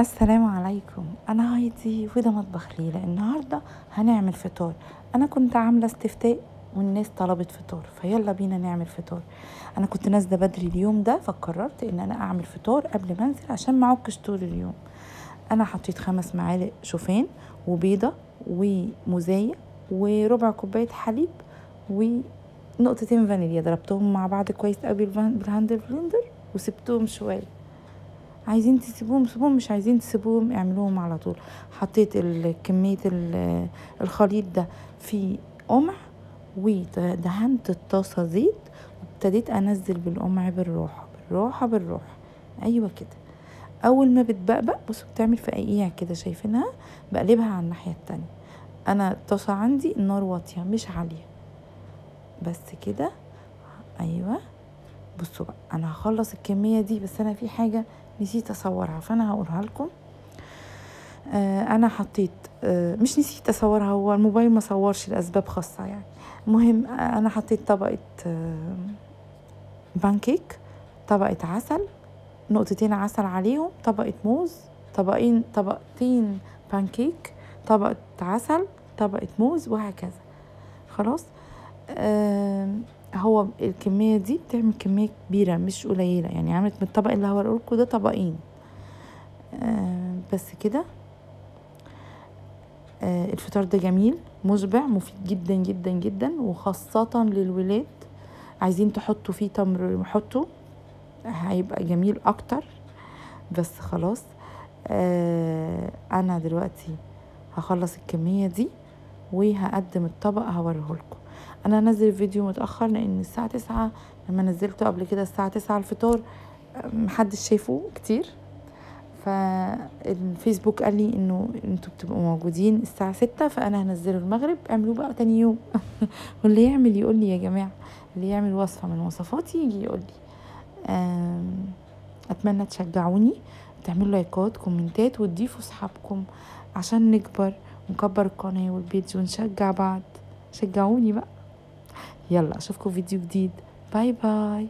السلام عليكم، انا هايدي وده مطبخ ليلى. النهارده هنعمل فطار. انا كنت عامله استفتاء والناس طلبت فطار، فيلا بينا نعمل فطار. انا كنت نازله بدري اليوم ده، فقررت ان انا اعمل فطار قبل ما انزل عشان ما اعكش طول اليوم. انا حطيت 5 معالق شوفان وبيضه ومزايا وربع كوبايه حليب ونقطتين فانيليا، ضربتهم مع بعض كويس قوي بالهاند بلندر وسبتهم شويه. عايزين تسيبوهم سيبوهم، مش عايزين تسيبوهم اعملوهم على طول. حطيت كمية الخليط ده في قمع، ودهنت الطاسة زيت، وابتديت انزل بالقمع بالراحة بالراحة بالراحة. ايوه كده. اول ما بتبقبق بصوا بتعمل فقاقيع كده، شايفينها؟ بقلبها على الناحية التانية. انا الطاسة عندي النار واطية مش عالية، بس كده. ايوه. بصوا بقى، انا هخلص الكمية دي، بس انا في حاجة نسيت اصورها فانا هقولها لكم. انا حطيت، مش نسيت اصورها، هو الموبايل ما صورش لاسباب خاصة يعني. المهم، انا حطيت طبقة بانكيك، طبقة عسل، نقطتين عسل عليهم، طبقة موز، طبقتين بانكيك، طبقة عسل، طبقة موز، وهكذا. خلاص. هو الكمية دي بتعمل كمية كبيرة مش قليلة، يعني عملت من الطبق اللي هوريهولكوا ده طبقين. بس كده. الفطار ده جميل مشبع مفيد جدا جدا جدا، وخاصة للولاد. عايزين تحطوا فيه تمر حطوا، هيبقى جميل اكتر. بس خلاص. انا دلوقتي هخلص الكمية دي وهقدم الطبق هوريهولكم. انا هنزل الفيديو متأخر لان الساعة 9، لما نزلته قبل كده الساعة 9 الفطار محدش شايفه كتير. فالفيسبوك قال لي انه انتوا بتبقوا موجودين الساعة 6، فانا هنزله المغرب، اعملوه بقى تاني يوم. واللي يعمل يقول لي يا جماعة، اللي يعمل وصفة من وصفاتي يجي يقول لي. اتمنى تشجعوني، تعملوا لايكات كومنتات وتضيفوا صحابكم عشان نكبر ونكبر القناة والبيج ونشجع بعض. شجعوني بقى. يلا اشوفكم فيديو جديد. باي باي.